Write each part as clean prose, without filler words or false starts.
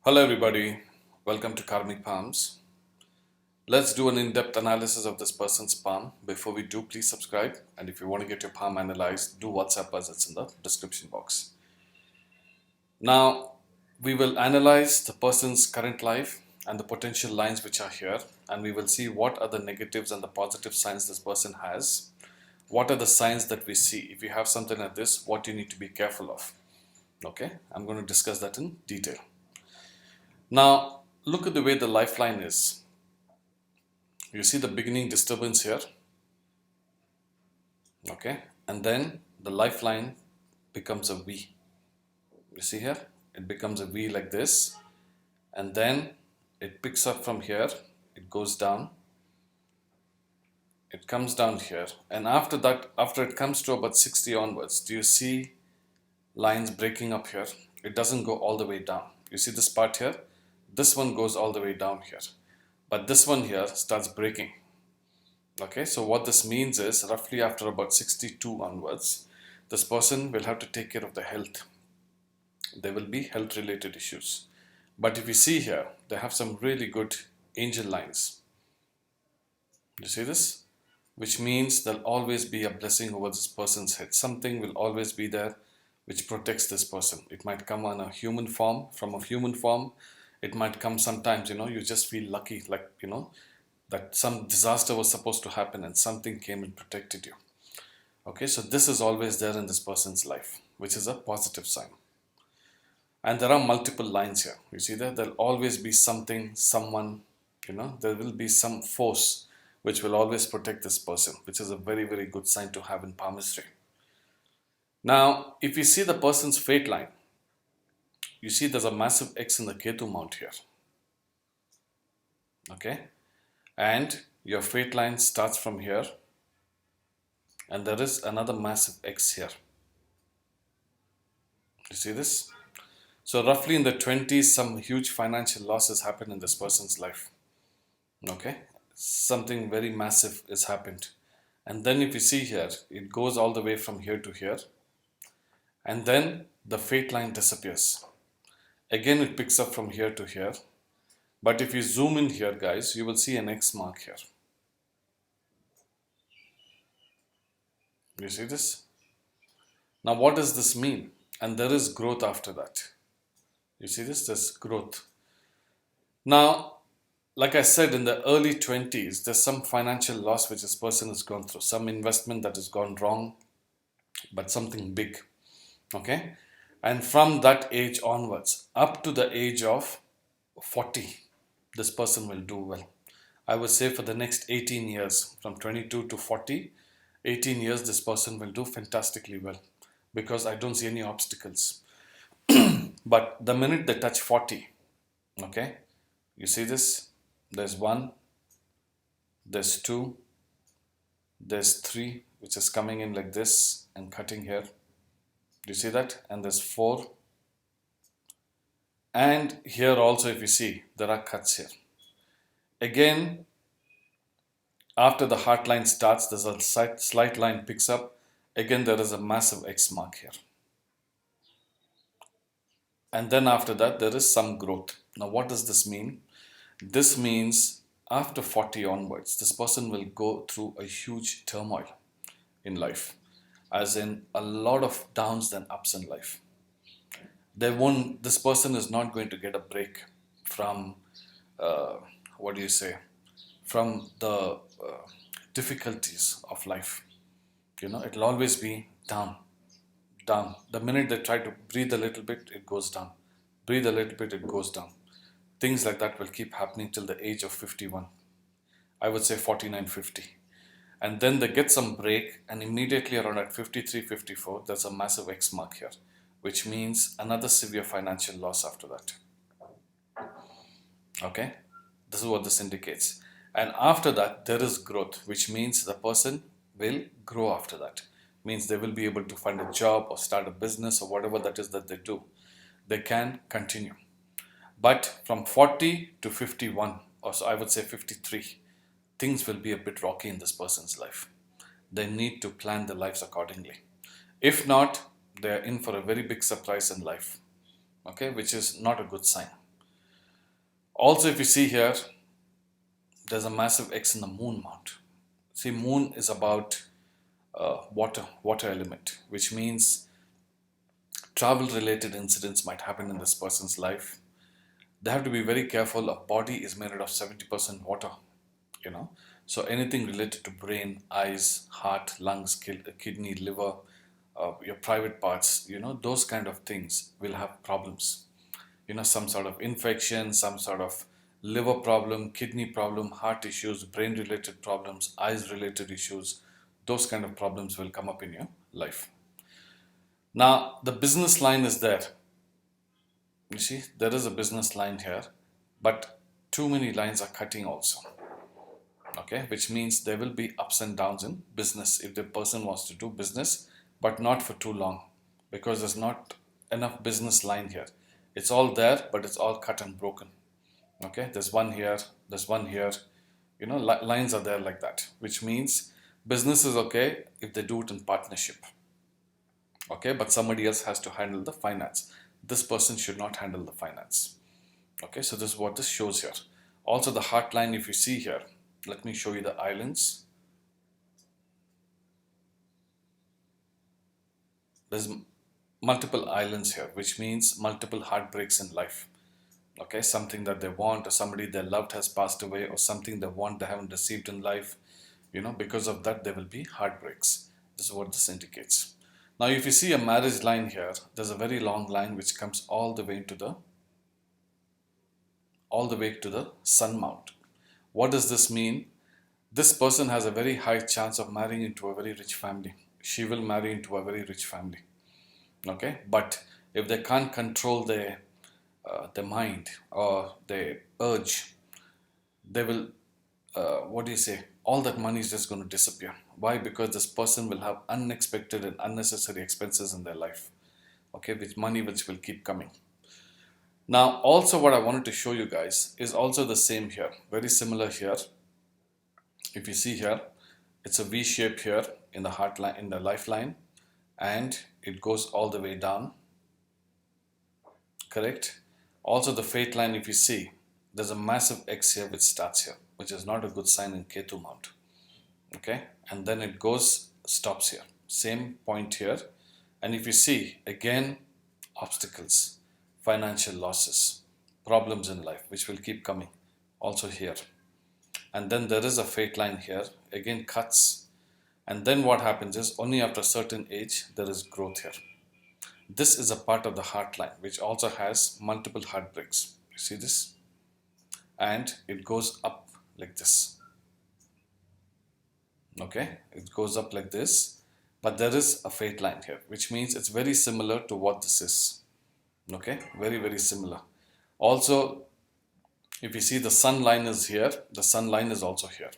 Hello everybody, welcome to Karmic Palms. Let's do an in-depth analysis of this person's palm. Before we do, please subscribe, and if you want to get your palm analyzed, do WhatsApp us, it's in the description box. Now, we will analyze the person's current life and the potential lines which are here, and we will see what are the negatives and the positive signs this person has. What are the signs that we see? If you have something like this, what you need to be careful of. Okay, I'm going to discuss that in detail. Now, look at the way the lifeline is. You see the beginning disturbance here, okay, and then the lifeline becomes a V. You see here, it becomes a V like this, and then it picks up from here, it goes down, it comes down here, and after that, after it comes to about 60 onwards, do you see lines breaking up here? It doesn't go all the way down. You see this part here? This one goes all the way down here, but this one here starts breaking. Okay, so what this means is roughly after about 62 onwards, this person will have to take care of the health. There will be health related issues. But if you see here, they have some really good angel lines. You see this? Which means there'll always be a blessing over this person's head. Something will always be there which protects this person. It might come on a human form, from a human form. It might come sometimes, you just feel lucky, like, that some disaster was supposed to happen and something came and protected you. Okay, so this is always there in this person's life, which is a positive sign. And there are multiple lines here. You see that there'll always be something, someone, there will be some force which will always protect this person, which is a very, very good sign to have in palmistry. Now, if you see the person's fate line, you see there's a massive X in the Ketu mount here. Okay, and your fate line starts from here, and there is another massive X here. You see this? So roughly in the 20s, some huge financial losses happen in this person's life. Okay, something very massive has happened. And then if you see here, it goes all the way from here to here, and then the fate line disappears. Again, it picks up from here to here. But if you zoom in here, guys, you will see an X mark here. You see this? Now, what does this mean? And there is growth after that. You see this? There's growth. Now, like I said, in the early 20s, there's some financial loss which this person has gone through. Some investment that has gone wrong, but something big. Okay? And from that age onwards, up to the age of 40, this person will do well. I would say for the next 18 years, from 22 to 40, 18 years, this person will do fantastically well because I don't see any obstacles. But the minute they touch 40, okay, you see this? There's 1, there's 2, there's 3, which is coming in like this and cutting here. Do you see that? And there's 4. And here also, if you see, there are cuts here. Again, after the heart line starts, there's a slight line picks up. Again, there is a massive X mark here. And then after that, there is some growth. Now, what does this mean? This means after 40 onwards, this person will go through a huge turmoil in life, as in a lot of downs than ups in life. This person is not going to get a break from, from the difficulties of life. It'll always be down. The minute they try to breathe a little bit, it goes down. Breathe a little bit, it goes down. Things like that will keep happening till the age of 51. I would say 49, 50. And then they get some break, and immediately around at 53, 54, there's a massive X mark here, which means another severe financial loss after that. Okay, this is what this indicates. And after that, there is growth, which means the person will grow after that. Means they will be able to find a job or start a business or whatever that is that they do. They can continue. But from 40 to 51, or so I would say 53, things will be a bit rocky in this person's life. They need to plan their lives accordingly. If not, they are in for a very big surprise in life, okay, which is not a good sign. Also, if you see here, there's a massive X in the moon mount. See, moon is about water element, which means travel related incidents might happen in this person's life. They have to be very careful. A body is made out of 70% water, you know. So anything related to brain, eyes, heart, lungs, kidney, liver, your private parts, those kind of things will have problems. Some sort of infection, some sort of liver problem, kidney problem, heart issues, brain related problems, eyes related issues, those kind of problems will come up in your life. Now, the business line is there. You see, there is a business line here, but too many lines are cutting also. Okay, which means there will be ups and downs in business if the person wants to do business, but not for too long, because there's not enough business line here. It's all there, but it's all cut and broken. Okay, there's one here, there's one here. Lines are there like that, which means business is okay if they do it in partnership. Okay, but somebody else has to handle the finance. This person should not handle the finance. Okay, so this is what this shows here. Also, the heart line, if you see here, let me show you the islands. There's multiple islands here, which means multiple heartbreaks in life. Okay, something that they want, or somebody they loved has passed away, or something they want they haven't received in life. Because of that, there will be heartbreaks. This is what this indicates. Now, if you see a marriage line here, there's a very long line which comes all the way to the sun mount. What does this mean? This person has a very high chance of marrying into a very rich family. She will marry into a very rich family. Okay, but if they can't control their mind or their urge, they will, all that money is just going to disappear. Why? Because this person will have unexpected and unnecessary expenses in their life. Okay, with money which will keep coming. Now, also what I wanted to show you guys is also the same here, very similar here. If you see here, it's a V shape here in the heart line, in the lifeline, and it goes all the way down. Correct? Also the fate line, if you see, there's a massive X here which starts here, which is not a good sign in Ketu mount. Okay, and then it stops here, same point here. And if you see, again, obstacles, financial losses, problems in life, which will keep coming also here. And then there is a fate line here, again cuts. And then what happens is, only after a certain age, there is growth here. This is a part of the heart line, which also has multiple heartbreaks. You see this? And it goes up like this. Okay, it goes up like this, but there is a fate line here, which means it's very similar to what this is. Okay, very, very similar. Also, if you see, the sun line is here, the sun line is also here.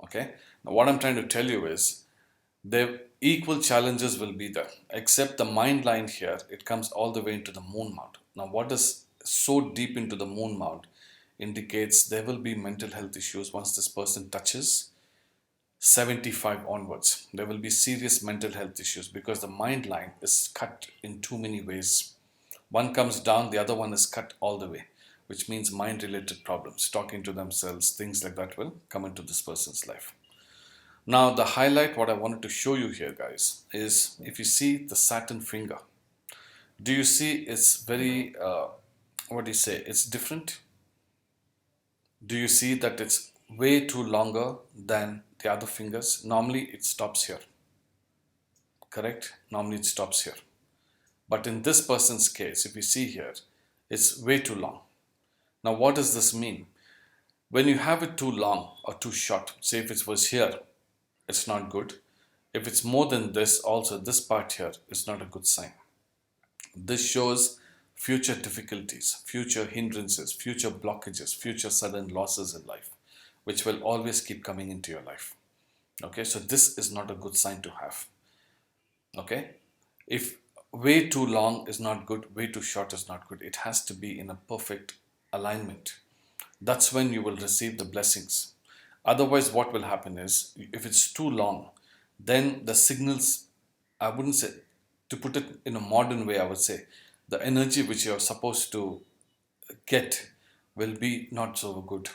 Okay, now what I'm trying to tell you is, the equal challenges will be there, except the mind line here, it comes all the way into the moon mount. Now, what is so deep into the moon mount indicates there will be mental health issues once this person touches 75 onwards. There will be serious mental health issues because the mind line is cut in too many ways. One comes down, the other one is cut all the way, which means mind related problems, talking to themselves, things like that will come into this person's life. Now, the highlight, what I wanted to show you here, guys, is if you see the Saturn finger, do you see it's very, it's different? Do you see that it's way too longer than the other fingers? Normally it stops here. Correct? Normally it stops here. But in this person's case, if you see here, it's way too long. Now, what does this mean? When you have it too long or too short, say if it was here, it's not good. If it's more than this, also this part here is not a good sign. This shows future difficulties, future hindrances, future blockages, future sudden losses in life, which will always keep coming into your life. Okay, so this is not a good sign to have. Okay, if way too long is not good, way too short is not good. It has to be in a perfect alignment. That's when you will receive the blessings. Otherwise, what will happen is, if it's too long, then the signals, I wouldn't say, to put it in a modern way, I would say, the energy which you're supposed to get will be not so good.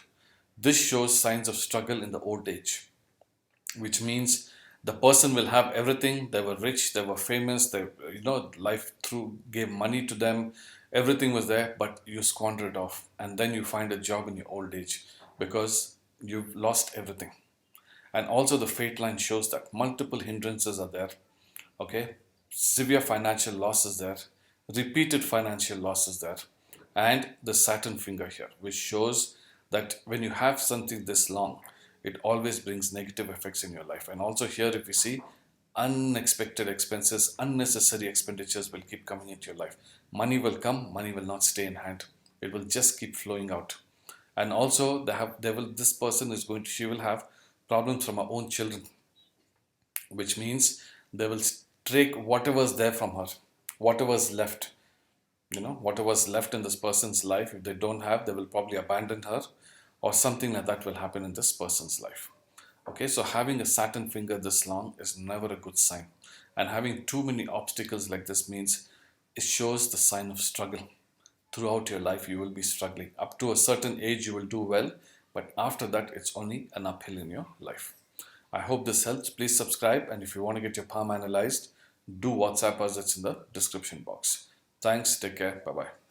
This shows signs of struggle in the old age, which means the person will have everything. They were rich, they were famous, they, life through gave money to them, everything was there, but you squander it off, and then you find a job in your old age because you've lost everything. And also the fate line shows that multiple hindrances are there. Okay, severe financial losses there, repeated financial losses there, and the Saturn finger here, which shows that when you have something this long, it always brings negative effects in your life. And also here, if you see, unexpected expenses, unnecessary expenditures will keep coming into your life. Money will come, money will not stay in hand, it will just keep flowing out. And also this person is going to, she will have problems from her own children, which means they will take whatever's there from her, whatever's left, whatever's left in this person's life. If they don't have, they will probably abandon her, or something like that will happen in this person's life. Okay, so having a Saturn finger this long is never a good sign. And having too many obstacles like this means it shows the sign of struggle. Throughout your life, you will be struggling. Up to a certain age, you will do well, but after that, it's only an uphill in your life. I hope this helps. Please subscribe, and if you want to get your palm analyzed, do WhatsApp us. It's in the description box. Thanks. Take care. Bye bye.